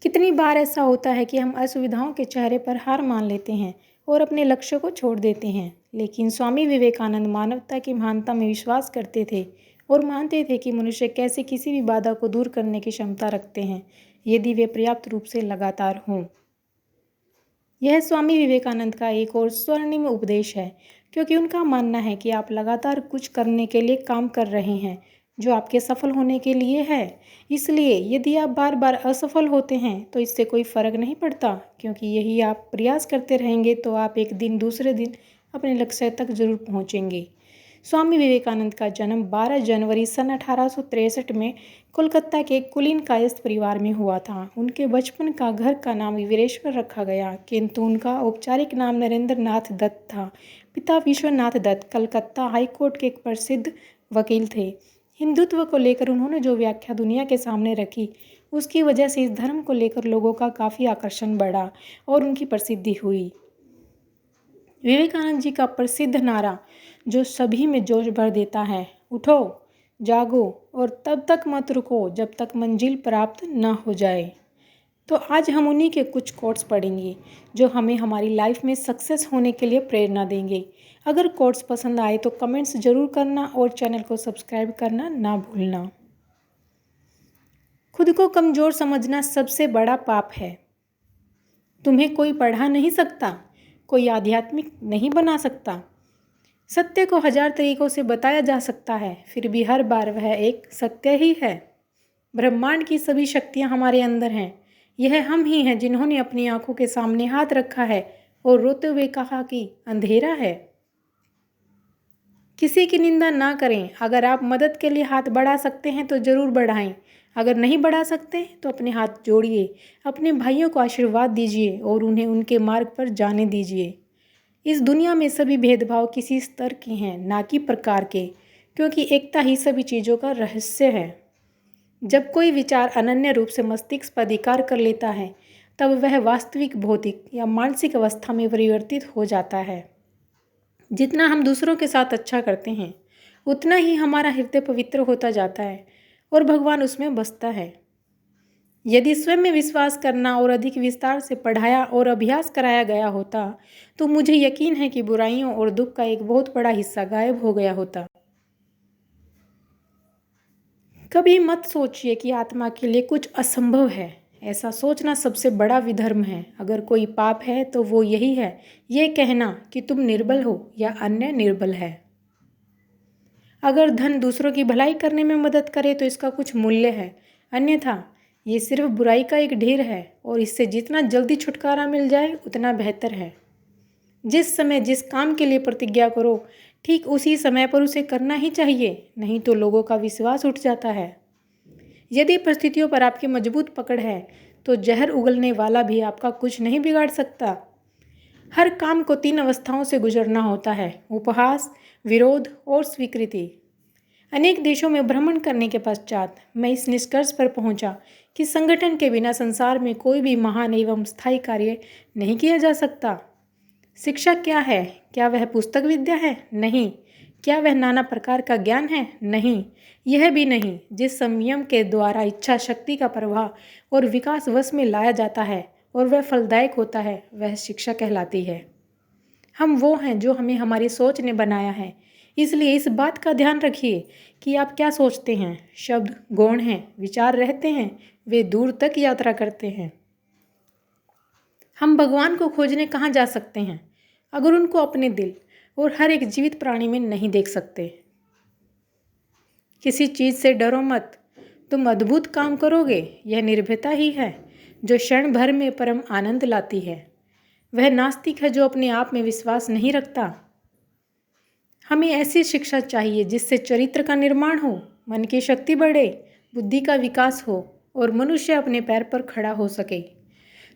कितनी बार ऐसा होता है कि हम असुविधाओं के चेहरे पर हार मान लेते हैं और अपने लक्ष्य को छोड़ देते हैं। लेकिन स्वामी विवेकानंद मानवता की महानता में विश्वास करते थे और मानते थे कि मनुष्य कैसे किसी भी बाधा को दूर करने की क्षमता रखते हैं, यदि वे पर्याप्त रूप से लगातार हों। यह स्वामी विवेकानंद का एक और स्वर्णिम उपदेश है, क्योंकि उनका मानना है कि आप लगातार कुछ करने के लिए काम कर रहे हैं जो आपके सफल होने के लिए है। इसलिए यदि आप बार बार असफल होते हैं तो इससे कोई फर्क नहीं पड़ता, क्योंकि यही आप प्रयास करते रहेंगे तो आप एक दिन दूसरे दिन अपने लक्ष्य तक जरूर पहुंचेंगे। स्वामी विवेकानंद का जन्म 12 जनवरी सन 1863 में कोलकाता के कुलीन कायस्थ परिवार में हुआ था। उनके बचपन का घर का नाम वीरेश्वर रखा गया, किंतु उनका औपचारिक नाम नरेंद्र नाथ दत्त था। पिता विश्वनाथ दत्त कलकत्ता हाईकोर्ट के एक प्रसिद्ध वकील थे। हिंदुत्व को लेकर उन्होंने जो व्याख्या दुनिया के सामने रखी, उसकी वजह से इस धर्म को लेकर लोगों का काफ़ी आकर्षण बढ़ा और उनकी प्रसिद्धि हुई। विवेकानंद जी का प्रसिद्ध नारा जो सभी में जोश भर देता है, उठो, जागो और तब तक मत रुको जब तक मंजिल प्राप्त न हो जाए। तो आज हम उन्हीं के कुछ कोट्स पढ़ेंगे जो हमें हमारी लाइफ में सक्सेस होने के लिए प्रेरणा देंगे। अगर कोट्स पसंद आए तो कमेंट्स ज़रूर करना और चैनल को सब्सक्राइब करना ना भूलना। खुद को कमज़ोर समझना सबसे बड़ा पाप है। तुम्हें कोई पढ़ा नहीं सकता, कोई आध्यात्मिक नहीं बना सकता। सत्य को 1000 तरीकों से बताया जा सकता है, फिर भी हर बार वह एक सत्य ही है। ब्रह्मांड की सभी शक्तियाँ हमारे अंदर हैं। यह हम ही हैं जिन्होंने अपनी आंखों के सामने हाथ रखा है और रोते हुए कहा कि अंधेरा है। किसी की निंदा ना करें। अगर आप मदद के लिए हाथ बढ़ा सकते हैं तो ज़रूर बढ़ाएं। अगर नहीं बढ़ा सकते तो अपने हाथ जोड़िए, अपने भाइयों को आशीर्वाद दीजिए और उन्हें उनके मार्ग पर जाने दीजिए। इस दुनिया में सभी भेदभाव किसी स्तर के हैं, ना कि प्रकार के, क्योंकि एकता ही सभी चीज़ों का रहस्य है। जब कोई विचार अनन्य रूप से मस्तिष्क पर अधिकार कर लेता है, तब वह वास्तविक भौतिक या मानसिक अवस्था में परिवर्तित हो जाता है। जितना हम दूसरों के साथ अच्छा करते हैं, उतना ही हमारा हृदय पवित्र होता जाता है और भगवान उसमें बसता है। यदि स्वयं में विश्वास करना और अधिक विस्तार से पढ़ाया और अभ्यास कराया गया होता, तो मुझे यकीन है कि बुराइयों और दुख का एक बहुत बड़ा हिस्सा गायब हो गया होता। कभी मत सोचिए कि आत्मा के लिए कुछ असंभव है। ऐसा सोचना सबसे बड़ा विधर्म है। अगर कोई पाप है तो वो यही है, ये कहना कि तुम निर्बल हो या अन्य निर्बल है। अगर धन दूसरों की भलाई करने में मदद करे तो इसका कुछ मूल्य है, अन्यथा ये सिर्फ बुराई का एक ढेर है और इससे जितना जल्दी छुटकारा मिल जाए उतना बेहतर है। जिस समय जिस काम के लिए प्रतिज्ञा करो, ठीक उसी समय पर उसे करना ही चाहिए, नहीं तो लोगों का विश्वास उठ जाता है। यदि परिस्थितियों पर आपकी मजबूत पकड़ है तो जहर उगलने वाला भी आपका कुछ नहीं बिगाड़ सकता। हर काम को 3 अवस्थाओं से गुजरना होता है, उपहास, विरोध और स्वीकृति। अनेक देशों में भ्रमण करने के पश्चात मैं इस निष्कर्ष पर पहुंचा कि संगठन के बिना संसार में कोई भी महान एवं स्थायी कार्य नहीं किया जा सकता। शिक्षा क्या है? क्या वह पुस्तक विद्या है? नहीं। क्या वह नाना प्रकार का ज्ञान है? नहीं। यह भी नहीं। जिस संयम के द्वारा इच्छा शक्ति का प्रवाह और विकास वश में लाया जाता है और वह फलदायक होता है, वह शिक्षा कहलाती है। हम वो हैं जो हमें हमारी सोच ने बनाया है। इसलिए इस बात का ध्यान रखिए कि आप क्या सोचते हैं। शब्द गौण हैं, विचार रहते हैं, वे दूर तक यात्रा करते हैं। हम भगवान को खोजने कहाँ जा सकते हैं अगर उनको अपने दिल और हर एक जीवित प्राणी में नहीं देख सकते। किसी चीज़ से डरो मत, तुम अद्भुत काम करोगे। यह निर्भयता ही है जो क्षण भर में परम आनंद लाती है। वह नास्तिक है जो अपने आप में विश्वास नहीं रखता। हमें ऐसी शिक्षा चाहिए जिससे चरित्र का निर्माण हो, मन की शक्ति बढ़े, बुद्धि का विकास हो और मनुष्य अपने पैर पर खड़ा हो सके।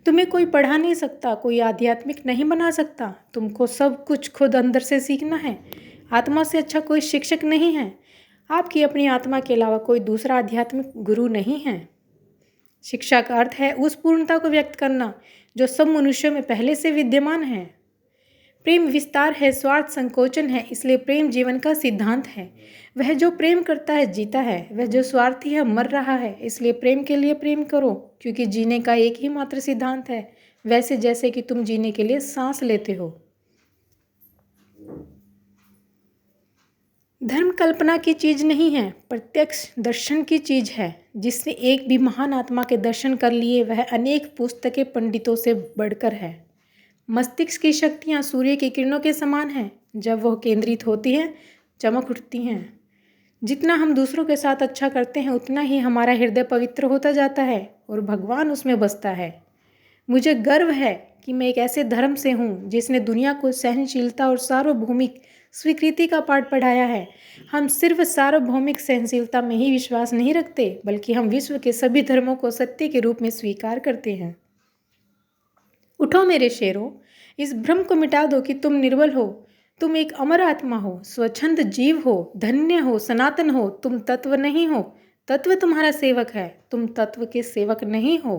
तुम्हें कोई पढ़ा नहीं सकता, कोई आध्यात्मिक नहीं बना सकता। तुमको सब कुछ खुद अंदर से सीखना है। आत्मा से अच्छा कोई शिक्षक नहीं है। आपकी अपनी आत्मा के अलावा कोई दूसरा आध्यात्मिक गुरु नहीं है। शिक्षा का अर्थ है उस पूर्णता को व्यक्त करना जो सब मनुष्यों में पहले से विद्यमान है। प्रेम विस्तार है, स्वार्थ संकोचन है, इसलिए प्रेम जीवन का सिद्धांत है। वह जो प्रेम करता है जीता है, वह जो स्वार्थी है मर रहा है, इसलिए प्रेम के लिए प्रेम करो, क्योंकि जीने का एक ही मात्र सिद्धांत है, वैसे जैसे कि तुम जीने के लिए सांस लेते हो। धर्म कल्पना की चीज नहीं है, प्रत्यक्ष दर्शन की चीज है। जिसने एक भी महान आत्मा के दर्शन कर लिए वह अनेक पुस्तकें पंडितों से बढ़कर है। मस्तिष्क की शक्तियाँ सूर्य की किरणों के समान हैं, जब वह केंद्रित होती हैं चमक उठती हैं। जितना हम दूसरों के साथ अच्छा करते हैं उतना ही हमारा हृदय पवित्र होता जाता है और भगवान उसमें बसता है। मुझे गर्व है कि मैं एक ऐसे धर्म से हूँ जिसने दुनिया को सहनशीलता और सार्वभौमिक स्वीकृति का पाठ पढ़ाया है। हम सिर्फ सार्वभौमिक सहनशीलता में ही विश्वास नहीं रखते, बल्कि हम विश्व के सभी धर्मों को सत्य के रूप में स्वीकार करते हैं। उठो मेरे शेरों, इस भ्रम को मिटा दो कि तुम निर्बल हो। तुम एक अमर आत्मा हो, स्वच्छंद जीव हो, धन्य हो, सनातन हो। तुम तत्व नहीं हो, तत्व तुम्हारा सेवक है। तुम तत्व के सेवक नहीं हो।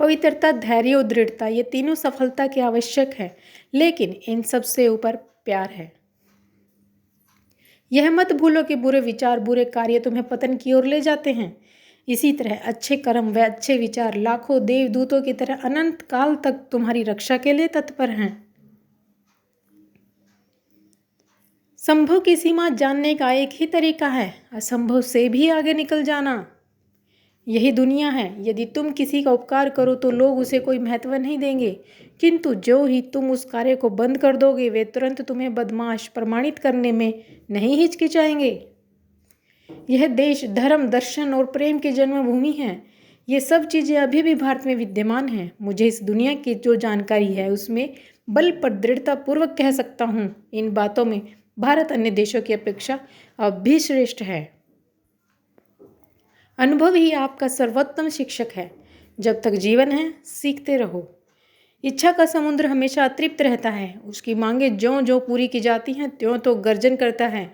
पवित्रता, धैर्य और दृढ़ता, ये तीनों सफलता के आवश्यक है, लेकिन इन सब से ऊपर प्यार है। यह मत भूलो कि बुरे विचार, बुरे कार्य तुम्हें पतन की ओर ले जाते हैं। इसी तरह अच्छे कर्म व अच्छे विचार लाखों देवदूतों की तरह अनंत काल तक तुम्हारी रक्षा के लिए तत्पर हैं। संभव की सीमा जानने का एक ही तरीका है, असंभव से भी आगे निकल जाना। यही दुनिया है। यदि तुम किसी का उपकार करो तो लोग उसे कोई महत्व नहीं देंगे, किंतु जो ही तुम उस कार्य को बंद कर दोगे वे तुरंत तुम्हें बदमाश प्रमाणित करने में नहीं हिचकिचाएंगे। यह देश धर्म, दर्शन और प्रेम की जन्मभूमि है। ये सब चीज़ें अभी भी भारत में विद्यमान हैं। मुझे इस दुनिया की जो जानकारी है उसमें बल पर दृढ़ता पूर्वक कह सकता हूँ, इन बातों में भारत अन्य देशों की अपेक्षा अब भी श्रेष्ठ है। अनुभव ही आपका सर्वोत्तम शिक्षक है। जब तक जीवन है सीखते रहो। इच्छा का समुद्र हमेशा अतृप्त रहता है, उसकी मांगें ज्यों ज्यों पूरी की जाती हैं त्यों तो गर्जन करता है।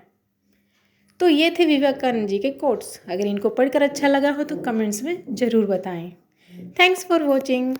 तो ये थे विवेकानंद जी के कोट्स। अगर इनको पढ़कर अच्छा लगा हो तो कमेंट्स में ज़रूर बताएं। Thanks for watching.